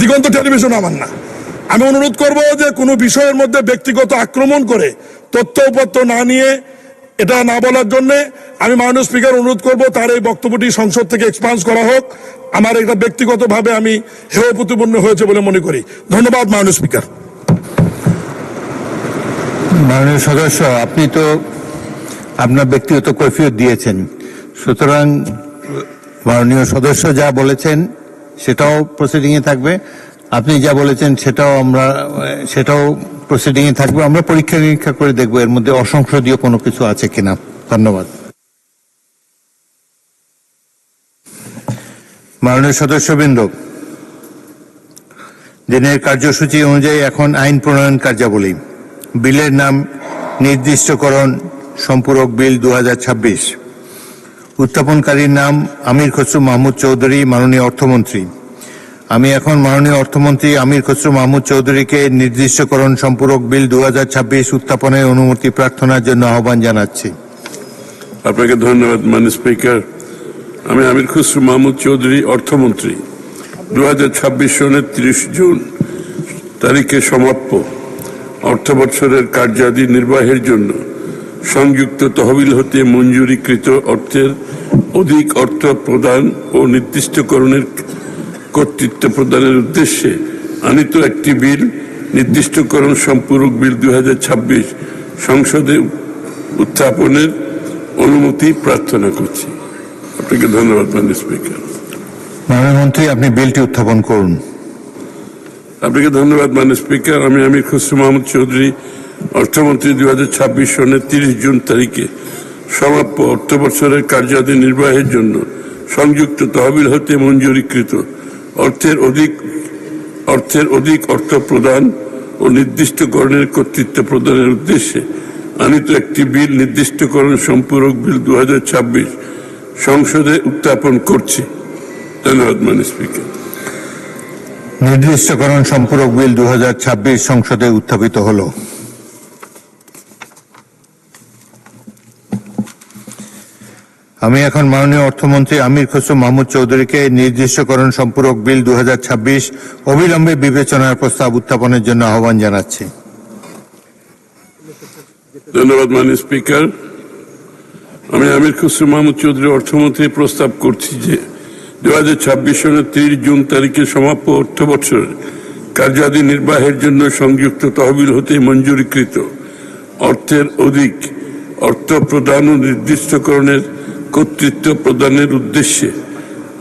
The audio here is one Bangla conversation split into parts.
দিগন্ত টেলিভিশন আমার না। আমি অনুরোধ করব যে কোনো বিষয়ের মধ্যে ব্যক্তিগত আক্রমণ করে তথ্য উপত্য না নিয়ে এটা না বলার জন্য আমি মাননীয় স্পিকার অনুরোধ করব তার এই বক্তব্যটি সংসদ থেকে এক্সপান্স করা হোক। আমার এটা ব্যক্তিগতভাবে আমি হেয় প্রতিপন্ন হয়েছে বলে মনে করি। ধন্যবাদ মাননীয় স্পিকার। মাননীয় সদস্য, আপনি তো আপনার ব্যক্তিগত কৈফিয়ত দিয়েছেন, সুতরাং মাননীয় সদস্য যা বলেছেন সেটাও প্রসিডিং এ থাকবে, আপনি যা বলেছেন সেটাও প্রসিডিং এ থাকবে। আমরা পরীক্ষা নিরীক্ষা করে দেখব এর মধ্যে অসংসদীয় কোনো কিছু আছে কিনা। ধন্যবাদ। মাননীয় সদস্যবৃন্দ, দিনের কার্যসূচি অনুযায়ী এখন আইন প্রণয়ন কার্যাবলী। বিলের নাম নির্দিষ্টকরণ সম্পূরক বিল 2026। উত্থাপনকারীর নাম আমির খসরু মাহমুদ চৌধুরী, মাননীয় অর্থমন্ত্রী। আমি এখন মাননীয় অর্থমন্ত্রী আমির খসরু মাহমুদ চৌধুরীকে নির্দিষ্টকরণ সম্পূরক বিল 2026 উত্থাপনের অনুমতি প্রার্থনার জন্য আহ্বান জানাচ্ছি। আপনাকে ধন্যবাদ মাননীয় স্পিকার। আমি আমির খসরু মাহমুদ চৌধুরী, অর্থমন্ত্রী, 2026 সনের 30 জুন তারিখে সমাপ্য অর্থ বছরের কার্যাদি নির্বাহের জন্য সংযুক্ত তহবিল হতে মঞ্জুরিকৃত অর্থের অধিক অর্থ প্রদান ও নির্দিষ্টকরণের কর্তৃত্ব প্রদানের উদ্দেশ্যে আনিত একটি বিল নির্দিষ্টকরণ সম্পূরক বিল 2026 সংসদে উত্থাপনের অনুমতি প্রার্থনা করছি। আপনাকে ধন্যবাদ মাননীয় স্পিকার। মাননীয় মন্ত্রী, আপনি বিলটি উত্থাপন করুন। আপনাকে ধন্যবাদ মাননীয় স্পিকার। আমি আমির খসরু মাহমুদ চৌধুরী, অর্থমন্ত্রী, 2026 সনের 30 জুন তারিখে সমাপ্য অর্থ বছরের কার্যাদি নির্বাহের জন্য সংযুক্ত তহবিল হতে মঞ্জুরিকৃত অর্থের অধিক অর্থ প্রদান ও নির্দিষ্টকরণের কর্তৃত্ব প্রদানের উদ্দেশ্যে আনিত একটি বিল নির্দিষ্টকরণ সম্পূরক বিল 2026 সংসদে উত্থাপন করছি। ধন্যবাদ মাননীয় স্পিকার। নির্দিষ্টকরণ সম্পূরক বিল 2026 সংসদে উত্থাপিত হলো। আমি এখন মাননীয় অর্থমন্ত্রী আমির খসরু মাহমুদ চৌধুরীকে নির্দিষ্টকরণ সম্পূরক বিল 2026 অবিলম্বে বিবেচনার প্রস্তাব উত্থাপনের জন্য আহ্বান জানাচ্ছি। ধন্যবাদ মাননীয় স্পিকার। আমি আমির খসরু মাহমুদ চৌধুরী, অর্থমন্ত্রী, প্রস্তাব করছি যে 2026 সনের 30 জুন তারিখে সমাপ্য অর্থ বছরের কার্যাদি নির্বাহের জন্য সংযুক্ত তহবিল হতে মঞ্জুরিকৃত অর্থের অধিক অর্থ প্রদান ও নির্দিষ্টকরণের কর্তৃত্ব প্রদানের উদ্দেশ্যে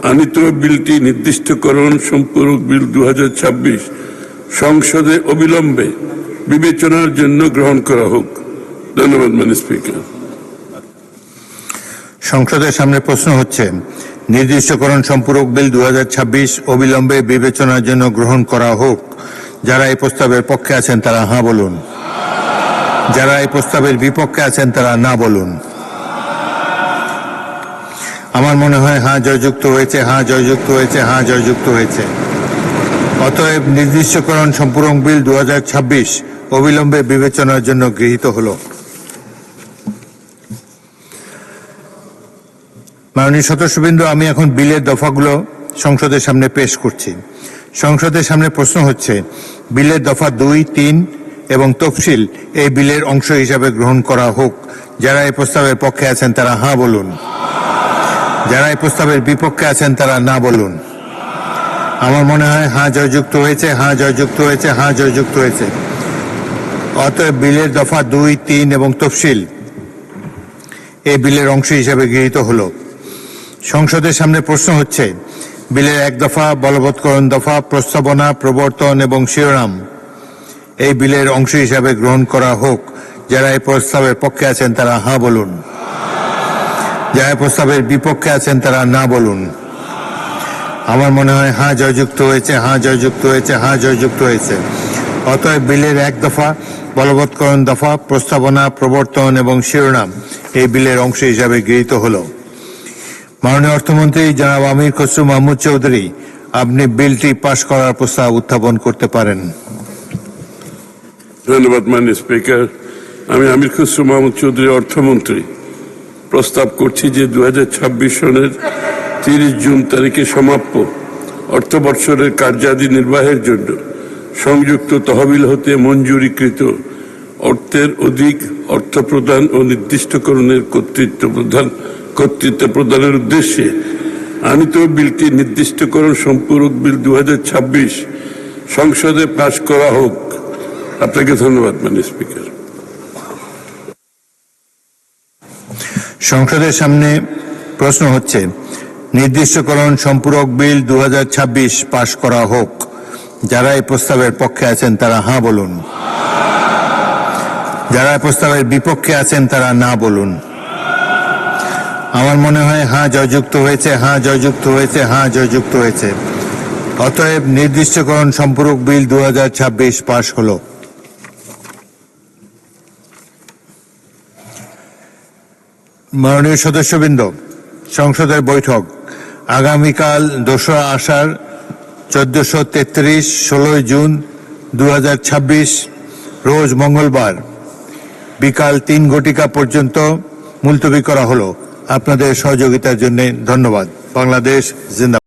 আনিত বিলটি নির্দিষ্টকরণ সম্পূরক বিল 2026 সংসদে অবিলম্বে বিবেচনার জন্য গ্রহণ করা হোক। ধন্যবাদ মাননীয় স্পিকার। সংসদের সামনে প্রশ্ন হচ্ছে, নির্দিষ্টকরণ সম্পূরক বিল 2026 অবিলম্বে বিবেচনার জন্য গ্রহণ করা হোক। যারা এই প্রস্তাবের পক্ষে আছেন তারা হ্যাঁ বলুন। যারা এই প্রস্তাবের বিপক্ষে আছেন তারা না বলুন। আমার মনে হয় হ্যাঁ জয়যুক্ত হয়েছে, হ্যাঁ জয়যুক্ত হয়েছে, হ্যাঁ জয়যুক্ত হয়েছে। অতএব নির্দিষ্টকরণ সম্পূরক বিল 2026 অবিলম্বে বিবেচনার জন্য গৃহীত হলো। মাননীয় সদস্যবৃন্দ, আমি এখন বিলের দফাগুলো সংসদের সামনে পেশ করছি। সংসদের সামনে প্রশ্ন হচ্ছে, বিলের দফা 2, 3 এবং তফসিল এই বিলের অংশ হিসাবে গ্রহণ করা হোক। যারা এই প্রস্তাবের পক্ষে আছেন তারা হ্যাঁ বলুন। যারা এই প্রস্তাবের বিপক্ষে আছেন তারা না বলুন। আমার মনে হয় হ্যাঁ জয়যুক্ত হয়েছে, হ্যাঁ জয়যুক্ত হয়েছে, হ্যাঁ জয়যুক্ত হয়েছে। অতএব বিলের দফা 2, 3 এবং তফসিল এই বিলের অংশ হিসাবে গৃহীত হলো। সংসদের সামনে প্রশ্ন হচ্ছে, বিলের 1 দফা বলবৎকরণ দফা প্রস্তাবনা, প্রবর্তন এবং শিরোনাম এই বিলের অংশ হিসাবে গ্রহণ করা হোক। যারা এই প্রস্তাবের পক্ষে আছেন তারা হ্যাঁ বলুন। যারা প্রস্তাবের বিপক্ষে আছেন তারা না বলুন। আমার মনে হয় হ্যাঁ জয়যুক্ত হয়েছে, হ্যাঁ জয়যুক্ত হয়েছে, হ্যাঁ জয়যুক্ত হয়েছে। অতএব বিলের 1 দফা বলবৎকরণ দফা প্রস্তাবনা, প্রবর্তন এবং শিরোনাম এই বিলের অংশ হিসাবে গৃহীত হলো। মাননীয় অর্থমন্ত্রী জনাব আমির খসরু মাহমুদ চৌধুরী, আপনি বিলটি পাশ করার প্রস্তাব উত্থাপন করতে পারেন। ধন্যবাদ মাননীয় স্পিকার। আমি আমির খসরু মাহমুদ চৌধুরী, অর্থমন্ত্রী, প্রস্তাব করছি যে 2026 সনের 30 জুন তারিখে সমাপ্য অর্থবর্ষের কার্যাদি নির্বাহের জন্য সংযুক্ত তহবিল হতে মঞ্জুরিকৃত অর্থের অধিক অর্থ প্রদান ও নির্দিষ্টকরণের কর্তৃত্ব প্রদানের উদ্দেশ্যে আনিত বিলটি নির্দিষ্টকরণ সম্পূরক বিল 2026 সংসদে পাশ করা হোক। আপনাকে ধন্যবাদ মাননীয় স্পিকার। সংসদের সামনে প্রশ্ন হচ্ছে নির্দিষ্টকরণ সম্পূরক বিল 2026 পাশ করা হোক। যারা এই প্রস্তাবের পক্ষে আছেন তারা হ্যাঁ বলুন, যারা এই প্রস্তাবের বিপক্ষে আছেন তারা না বলুন। আমার মনে হয় হ্যাঁ জয়যুক্ত হয়েছে, হ্যাঁ জয়যুক্ত হয়েছে, হ্যাঁ জয়যুক্ত হয়েছে। অতএব নির্দিষ্টকরণ সম্পূরক বিল 2026 পাশ হলো। মাননীয় সদস্যবৃন্দ, সংসদের বৈঠক আগামীকাল 2রা আষাঢ় 1433 16 জুন 2026 রোজ মঙ্গলবার বিকাল 3 ঘটিকা পর্যন্ত মুলতবি করা হলো। আপনাদের সহযোগিতার জন্য ধন্যবাদ। বাংলাদেশ জিন্দাবাদ।